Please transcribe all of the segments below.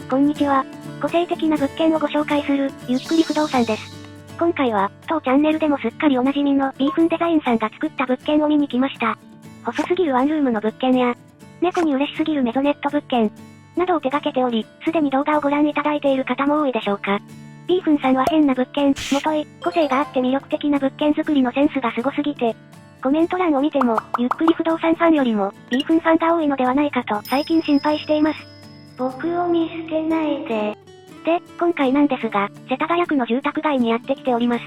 こんにちは。個性的な物件をご紹介する、ゆっくり不動産です。今回は、当チャンネルでもすっかりおなじみのビーフンデザインさんが作った物件を見に来ました。細すぎるワンルームの物件や、猫に嬉しすぎるメゾネット物件、などを手掛けており、すでに動画をご覧いただいている方も多いでしょうか。ビーフンさんは変な物件、もとい、個性があって魅力的な物件作りのセンスがすごすぎて、コメント欄を見ても、ゆっくり不動産ファンよりも、ビーフンファンが多いのではないかと最近心配しています。僕を見捨てないで。で、今回なんですが、世田谷区の住宅街にやってきております。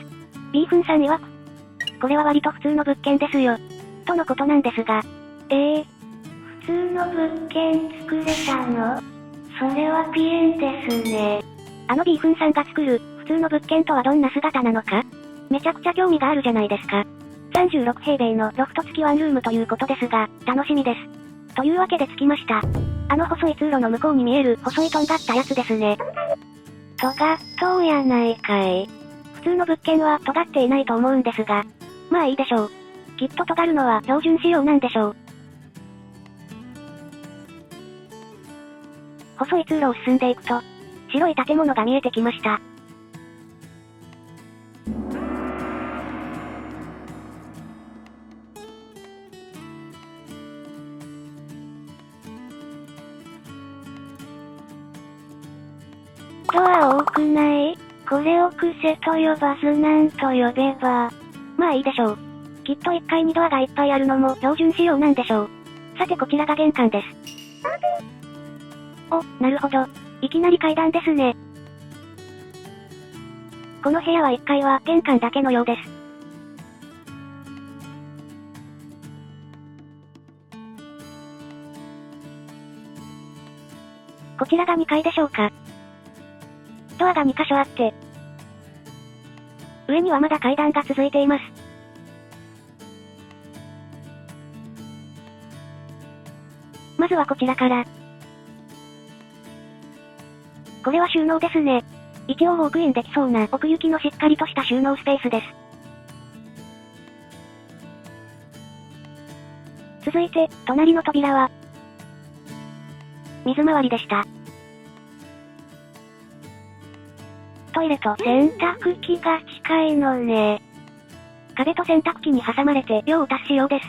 ビーフンさん曰く、これは割と普通の物件ですよ。とのことなんですが、普通の物件作れたの？それはピエンですね。ビーフンさんが作る、普通の物件とはどんな姿なのか？めちゃくちゃ興味があるじゃないですか。36平米のロフト付きワンルームということですが、楽しみです。というわけで着きました。細い通路の向こうに見える細いとんがったやつですね。尖っとうやないかい。普通の物件は尖っていないと思うんですが、まあいいでしょう。きっと尖るのは標準仕様なんでしょう。細い通路を進んでいくと、白い建物が見えてきました。ドア多くない？これを癖と呼ばずなんと呼べば。まあいいでしょう。きっと1階にドアがいっぱいあるのも標準仕様なんでしょう。さてこちらが玄関です。お、なるほど。いきなり階段ですね。この部屋は1階は玄関だけのようです。こちらが2階でしょうか。ドアが2箇所あって、上にはまだ階段が続いています。まずはこちらから。これは収納ですね。一応ウォークインできそうな奥行きのしっかりとした収納スペースです。続いて、隣の扉は、水回りでした。トイレと洗濯機が近いのね。壁と洗濯機に挟まれて用を足す仕様です。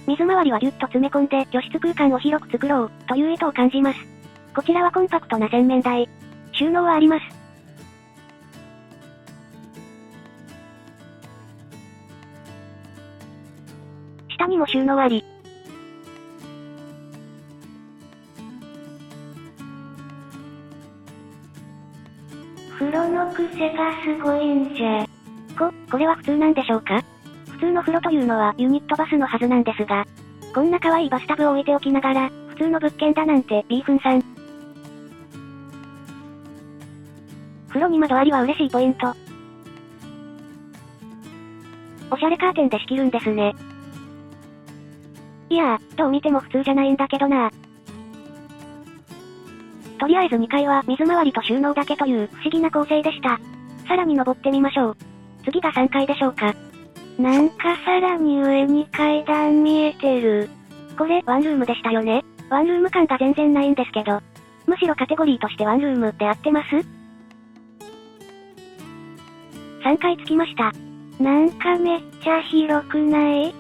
水回りはギュッと詰め込んで居室空間を広く作ろうという意図を感じます。こちらはコンパクトな洗面台。収納はあります。下にも収納あり。風呂の癖がすごいんじゃ。これは普通なんでしょうか？普通の風呂というのはユニットバスのはずなんですが、こんな可愛いバスタブを置いておきながら、普通の物件だなんてビーフンさん。風呂に窓ありは嬉しいポイント。おしゃれカーテンで仕切るんですね。いやー、どう見ても普通じゃないんだけどな。とりあえず2階は水回りと収納だけという不思議な構成でした。さらに登ってみましょう。次が3階でしょうか。なんかさらに上に階段見えてる。これワンルームでしたよね。ワンルーム感が全然ないんですけど。むしろカテゴリーとしてワンルームって合ってます？ 3 階着きました。なんかめっちゃ広くない？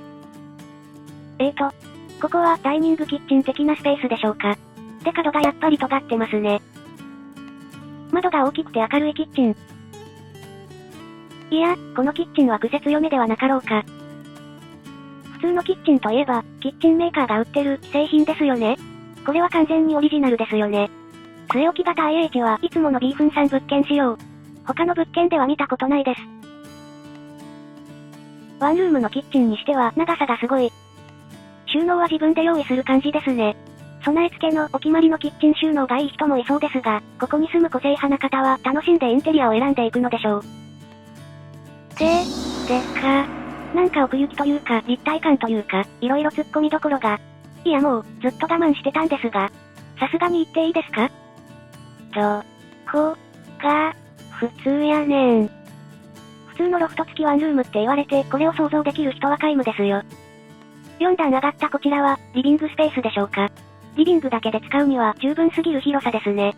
ここはダイニングキッチン的なスペースでしょうか。で角がやっぱり尖ってますね。窓が大きくて明るいキッチン。いや、このキッチンは癖強めではなかろうか。普通のキッチンといえば、キッチンメーカーが売ってる既製品ですよね。これは完全にオリジナルですよね。据え置き型 IH はいつものビーフンさん物件仕様。他の物件では見たことないです。ワンルームのキッチンにしては長さがすごい。収納は自分で用意する感じですね。備え付けのお決まりのキッチン収納がいい人もいそうですが、ここに住む個性派な方は楽しんでインテリアを選んでいくのでしょう。なんか奥行きというか、立体感というか、いろいろ突っ込みどころが。いやもう、ずっと我慢してたんですが、さすがに言っていいですか？どこが、普通やねん。普通のロフト付きワンルームって言われて、これを想像できる人は皆無ですよ。4段上がったこちらは、リビングスペースでしょうか。リビングだけで使うには十分すぎる広さですね。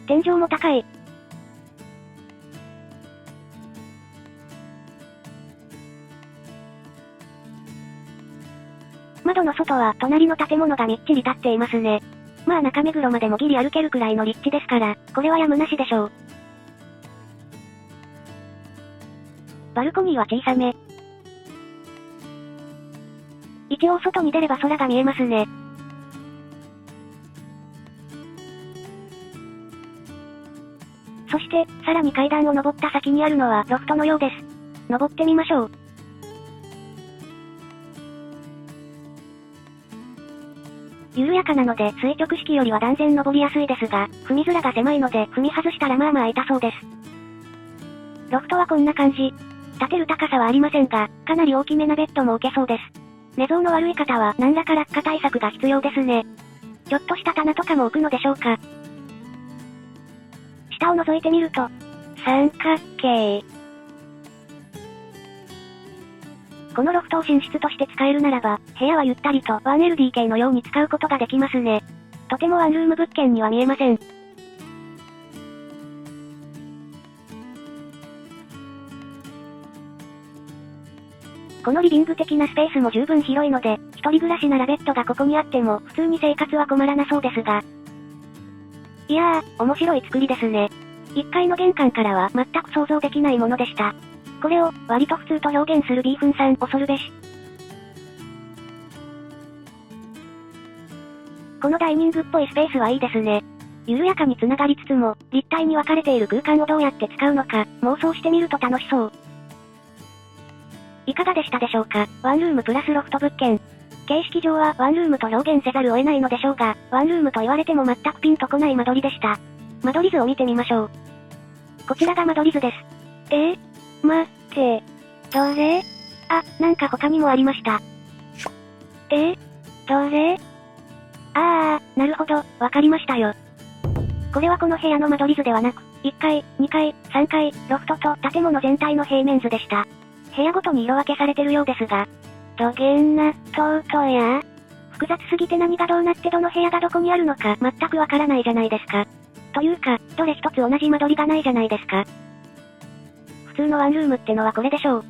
天井も高い。窓の外は隣の建物がみっちり立っていますね。まあ中目黒までもギリ歩けるくらいの立地ですから、これはやむなしでしょう。バルコニーは小さめ。一応外に出れば空が見えますね。そして、さらに階段を登った先にあるのはロフトのようです。登ってみましょう。緩やかなので垂直式よりは断然登りやすいですが、踏み面が狭いので踏み外したらまあまあ痛そうです。ロフトはこんな感じ。立てる高さはありませんが、かなり大きめなベッドも置けそうです。寝相の悪い方は何らか落下対策が必要ですね。ちょっとした棚とかも置くのでしょうか。下を覗いてみると、三角形。このロフトを寝室として使えるならば、部屋はゆったりと 1LDK のように使うことができますね。とてもワンルーム物件には見えません。このリビング的なスペースも十分広いので、一人暮らしならベッドがここにあっても普通に生活は困らなそうですが。いやー、面白い作りですね。1階の玄関からは全く想像できないものでした。これを、割と普通と表現するビーフンさん恐るべし。このダイニングっぽいスペースはいいですね。緩やかに繋がりつつも、立体に分かれている空間をどうやって使うのか、妄想してみると楽しそう。いかがでしたでしょうか。ワンルームプラスロフト物件。形式上はワンルームと表現せざるを得ないのでしょうが、ワンルームと言われても全くピンとこない間取りでした。間取り図を見てみましょう。こちらが間取り図です。待って。どれ？あ、なんか他にもありました。どれ？なるほど、わかりましたよ。これはこの部屋の間取り図ではなく、1階、2階、3階、ロフトと建物全体の平面図でした。部屋ごとに色分けされてるようですが、どげんな、や？複雑すぎて何がどうなってどの部屋がどこにあるのか全くわからないじゃないですか。というか、どれ一つ同じ間取りがないじゃないですか。普通のワンルームってのはこれでしょう。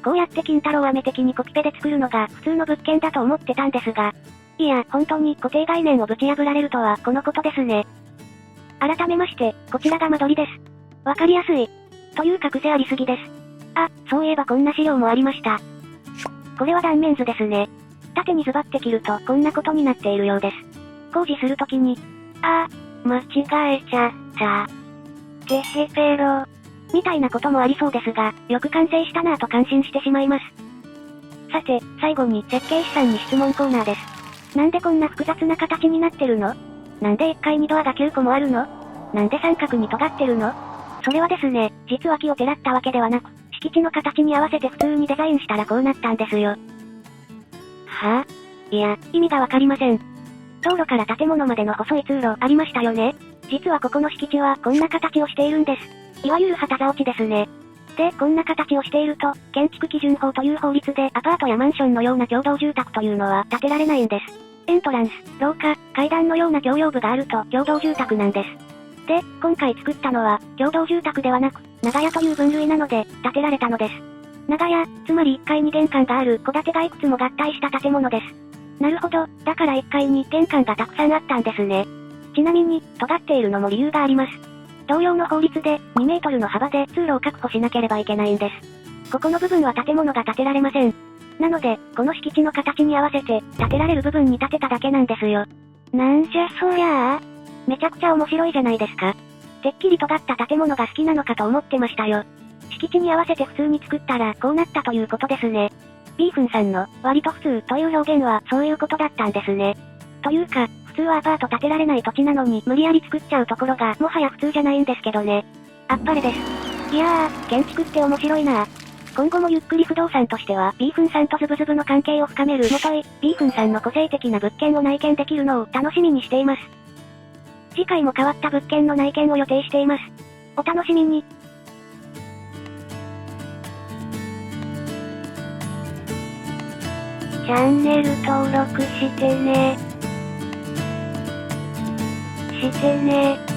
こうやって金太郎飴的にコピペで作るのが普通の物件だと思ってたんですが、いや、本当に固定概念をぶち破られるとはこのことですね。改めまして、こちらが間取りです。わかりやすい。というか癖ありすぎです。あ、そういえばこんな資料もありました。これは断面図ですね。縦にズバって切るとこんなことになっているようです。工事するときに、間違えちゃった。てへぺろ。みたいなこともありそうですが、よく完成したなぁと感心してしまいます。さて、最後に設計士さんに質問コーナーです。なんでこんな複雑な形になってるの？なんで1階にドアが9個もあるの？なんで三角に尖ってるの？それはですね、実は木をてらったわけではなく、敷地の形に合わせて普通にデザインしたらこうなったんですよ。いや、意味がわかりません。道路から建物までの細い通路ありましたよね。実はここの敷地はこんな形をしているんです。いわゆる旗座落ちですね。で、こんな形をしていると、建築基準法という法律でアパートやマンションのような共同住宅というのは建てられないんです。エントランス、廊下、階段のような共用部があると共同住宅なんです。で、今回作ったのは、共同住宅ではなく、長屋という分類なので、建てられたのです。長屋、つまり1階に玄関がある戸建てがいくつも合体した建物です。なるほど、だから1階に玄関がたくさんあったんですね。ちなみに、尖っているのも理由があります。同様の法律で、2メートルの幅で通路を確保しなければいけないんです。ここの部分は建物が建てられません。なので、この敷地の形に合わせて、建てられる部分に建てただけなんですよ。なんじゃそりゃあ。めちゃくちゃ面白いじゃないですか。てっきり尖った建物が好きなのかと思ってましたよ。敷地に合わせて普通に作ったらこうなったということですね。ビーフンさんの割と普通という表現はそういうことだったんですね。というか、普通はアパート建てられない土地なのに無理やり作っちゃうところがもはや普通じゃないんですけどね。あっぱれです。いやー、建築って面白いな。今後もゆっくり不動産としてはビーフンさんとズブズブの関係を深めるもとい、ビーフンさんの個性的な物件を内見できるのを楽しみにしています。次回も変わった物件の内見を予定しています。お楽しみに。チャンネル登録してね。してね。